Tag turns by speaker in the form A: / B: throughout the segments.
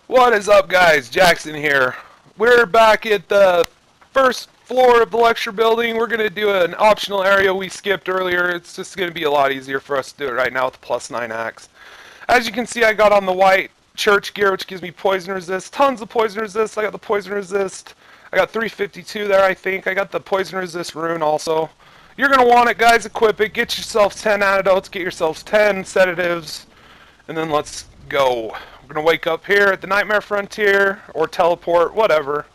A: What is up, guys? Jackson here. We're back at the first floor of the lecture building. We're going to do an optional area we skipped earlier. It's just going to be a lot easier for us to do it right now with the +9 axe. As you can see, I got on the white church gear, which gives me poison resist. Tons of poison resist. I got the poison resist. I got 352 there, I think. I got the poison resist rune also. You're going to want it, guys. Equip it. Get yourself 10 antidotes. Get yourselves 10 sedatives. And then let's go. We're going to wake up here at the Nightmare Frontier, or teleport, whatever.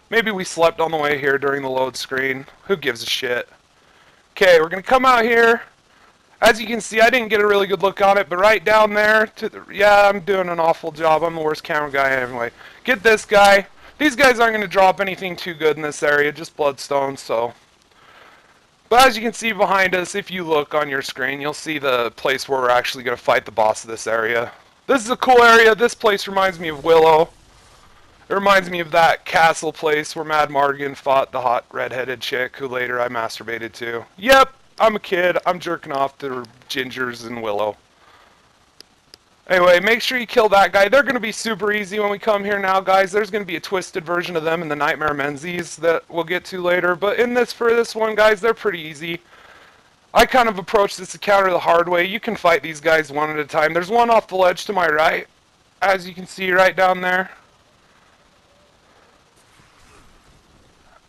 A: Maybe we slept on the way here during the load screen. Who gives a shit? Okay, we're going to come out here. As you can see, I didn't get a really good look on it, but right down there, yeah, I'm doing an awful job. I'm the worst camera guy anyway. Get this guy. These guys aren't going to drop anything too good in this area, just bloodstones, so. But as you can see behind us, if you look on your screen, you'll see the place where we're actually going to fight the boss of this area. This is a cool area. This place reminds me of Willow. It reminds me of that castle place where Mad Mardigan fought the hot redheaded chick who later I masturbated to. Yep, I'm a kid. I'm jerking off to Gingers and Willow. Anyway, make sure you kill that guy. They're going to be super easy when we come here now, guys. There's going to be a twisted version of them in the Nightmare Mensis that we'll get to later. But for this one, guys, they're pretty easy. I kind of approach this encounter the hard way. You can fight these guys one at a time. There's one off the ledge to my right, as you can see right down there.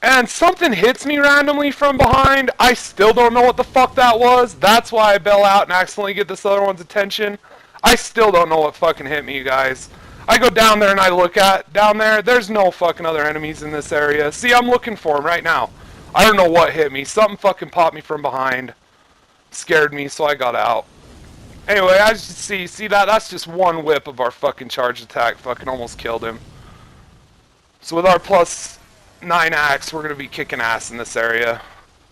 A: And something hits me randomly from behind. I still don't know what the fuck that was. That's why I bail out and accidentally get this other one's attention. I still don't know what fucking hit me, you guys. I go down there and I look down there. There's no fucking other enemies in this area. See, I'm looking for them right now. I don't know what hit me. Something fucking popped me from behind. Scared me, so I got out. Anyway, as you see that? That's just one whip of our fucking charge attack. Fucking almost killed him. So with our +9 axe, we're going to be kicking ass in this area.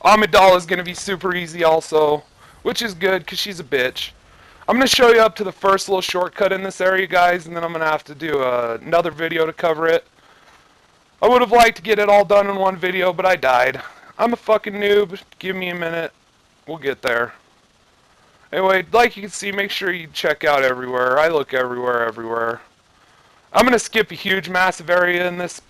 A: Amygdala is going to be super easy also, which is good because she's a bitch. I'm going to show you up to the first little shortcut in this area, guys, and then I'm going to have to do another video to cover it. I would have liked to get it all done in one video, but I died. I'm a fucking noob. Give me a minute. We'll get there. Anyway, like you can see, make sure you check out everywhere. I look everywhere. I'm going to skip a huge, massive area in this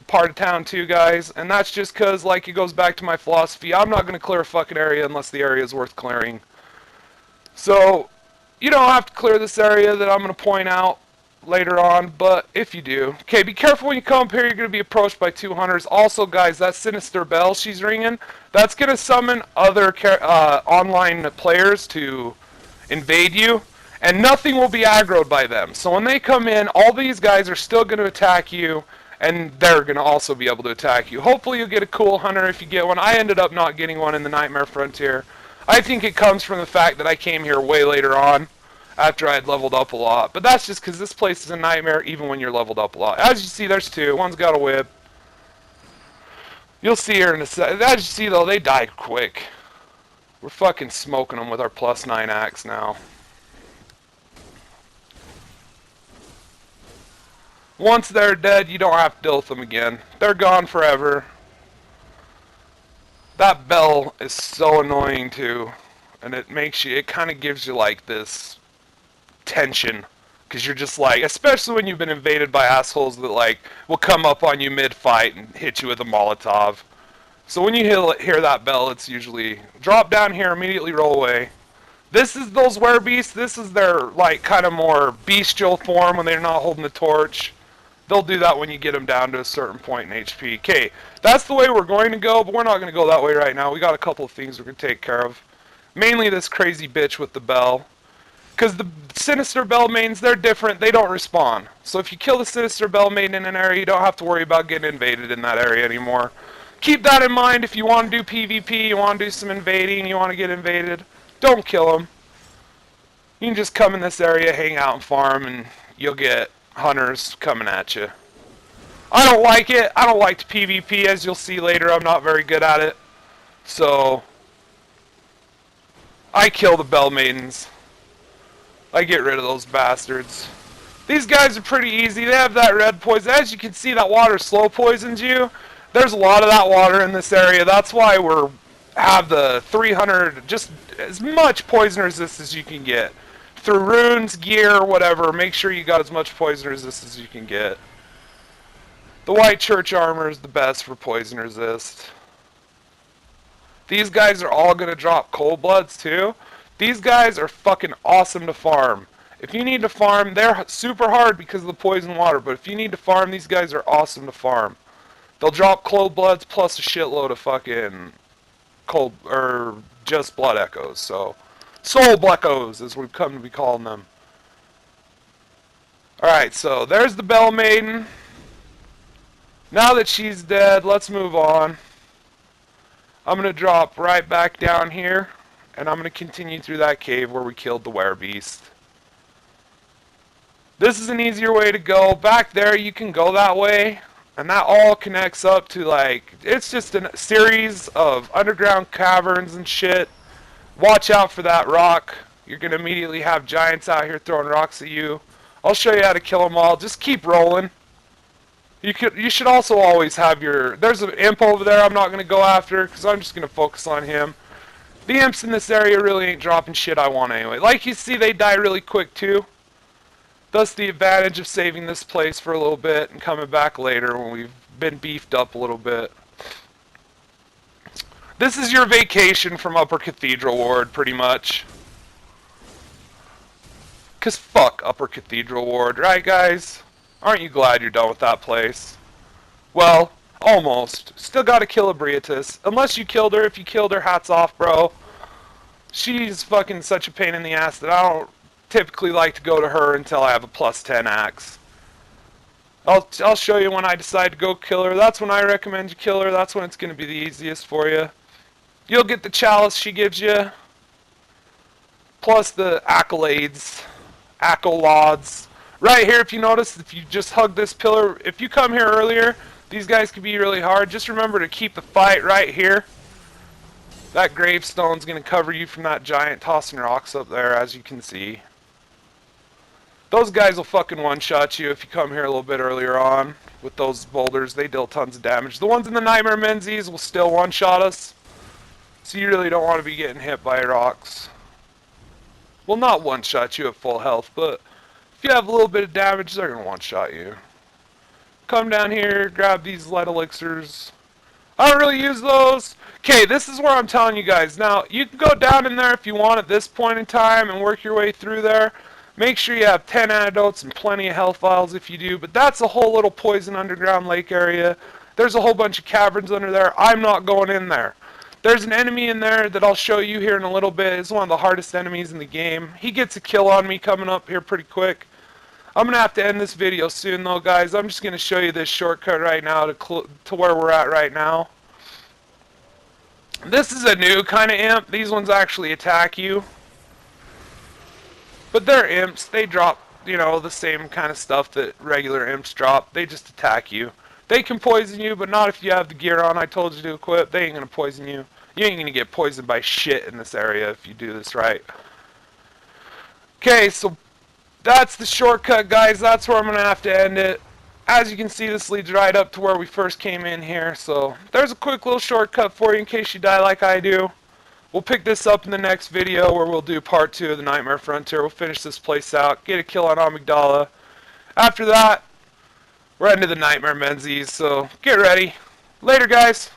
A: part of town too, guys, and that's just because, like, it goes back to my philosophy. I'm not going to clear a fucking area unless the area is worth clearing. So, you don't have to clear this area that I'm going to point out later on, but if you do. Okay, be careful when you come up here. You're going to be approached by 2 hunters. Also, guys, that sinister bell she's ringing, that's going to summon other online players to invade you, and nothing will be aggroed by them. So when they come in, all these guys are still going to attack you, and they're going to also be able to attack you. Hopefully you'll get a cool hunter if you get one. I ended up not getting one in the Nightmare Frontier. I think it comes from the fact that I came here way later on, after I had leveled up a lot. But that's just because this place is a nightmare even when you're leveled up a lot. As you see, there's 2. One's got a whip. You'll see here in a second. As you see, though, they die quick. We're fucking smoking them with our +9 axe now. Once they're dead, you don't have to deal with them again. They're gone forever. That bell is so annoying, too. And it kind of gives you, like, this tension, because you're just like, especially when you've been invaded by assholes that, like, will come up on you mid-fight and hit you with a Molotov. So when you hear that bell, it's usually drop down here, immediately roll away. This is those werebeasts. This is their, like, kind of more bestial form when they're not holding the torch. They'll do that when you get them down to a certain point in HP. Okay, that's the way we're going to go, but we're not going to go that way right now. We got a couple of things we're going to take care of. Mainly this crazy bitch with the bell. Because the Sinister Bell maidens, they're different. They don't respawn. So if you kill the Sinister Bell maiden in an area, you don't have to worry about getting invaded in that area anymore. Keep that in mind if you want to do PvP, you want to do some invading, you want to get invaded. Don't kill them. You can just come in this area, hang out and farm, and you'll get hunters coming at you. I don't like it. I don't like the PvP, as you'll see later. I'm not very good at it. So I kill the Bell Maidens. I get rid of those bastards. These guys are pretty easy. They have that red poison. As you can see, that water slow poisons you. There's a lot of that water in this area. That's why have the 300, just as much poison resist as you can get. through runes, gear, whatever, make sure you got as much poison resist as you can get. The white church armor is the best for poison resist. These guys are all going to drop cold bloods too. These guys are fucking awesome to farm. If you need to farm, they're super hard because of the poison water, but if you need to farm, these guys are awesome to farm. They'll drop cold bloods plus a shitload of fucking cold, or just blood echoes, so soul bleckos as we've come to be calling them. Alright, so there's the Bell Maiden. Now that she's dead, let's move on. I'm going to drop right back down here, and I'm going to continue through that cave where we killed the werebeast. This is an easier way to go. Back there, you can go that way, and that all connects up to, like, it's just a series of underground caverns and shit. Watch out for that rock. You're going to immediately have giants out here throwing rocks at you. I'll show you how to kill them all. Just keep rolling. You should also always have your... There's an imp over there I'm not going to go after because I'm just going to focus on him. The imps in this area really ain't dropping shit I want anyway. Like you see, they die really quick too. Thus the advantage of saving this place for a little bit and coming back later when we've been beefed up a little bit. This is your vacation from Upper Cathedral Ward, pretty much. Because fuck Upper Cathedral Ward, right guys? Aren't you glad you're done with that place? Well, almost. Still gotta kill a Briatus. Unless you killed her. If you killed her, hats off, bro. She's fucking such a pain in the ass that I don't typically like to go to her until I have a plus 10 axe. I'll show you when I decide to go kill her. That's when I recommend you kill her. That's when it's gonna be the easiest for you. You'll get the chalice she gives you. Plus the accolades. Accolades. Right here, if you notice, if you just hug this pillar, if you come here earlier, these guys can be really hard. Just remember to keep the fight right here. That gravestone's going to cover you from that giant tossing rocks up there, as you can see. Those guys will fucking one-shot you if you come here a little bit earlier on. With those boulders, they deal tons of damage. The ones in the Nightmare Mensis will still one-shot us. So you really don't want to be getting hit by rocks. Well, not one-shot you at full health, but... if you have a little bit of damage, they're going to one-shot you. Come down here, grab these light elixirs. I don't really use those. Okay, this is where I'm telling you guys. Now, you can go down in there if you want at this point in time and work your way through there. Make sure you have 10 antidotes and plenty of health vials if you do. But that's a whole little poison underground lake area. There's a whole bunch of caverns under there. I'm not going in there. There's an enemy in there that I'll show you here in a little bit. It's one of the hardest enemies in the game. He gets a kill on me coming up here pretty quick. I'm going to have to end this video soon though, guys. I'm just going to show you this shortcut right now to where we're at right now. This is a new kind of imp. These ones actually attack you. But they're imps. They drop, you know, the same kind of stuff that regular imps drop. They just attack you. They can poison you, but not if you have the gear on I told you to equip. They ain't going to poison you. You ain't going to get poisoned by shit in this area if you do this right. Okay, so that's the shortcut, guys. That's where I'm going to have to end it. As you can see, this leads right up to where we first came in here. So there's a quick little shortcut for you in case you die like I do. We'll pick this up in the next video where we'll do part 2 of the Nightmare Frontier. We'll finish this place out, get a kill on Amygdala. After that, we're into the Nightmare Mensis, so get ready. Later, guys.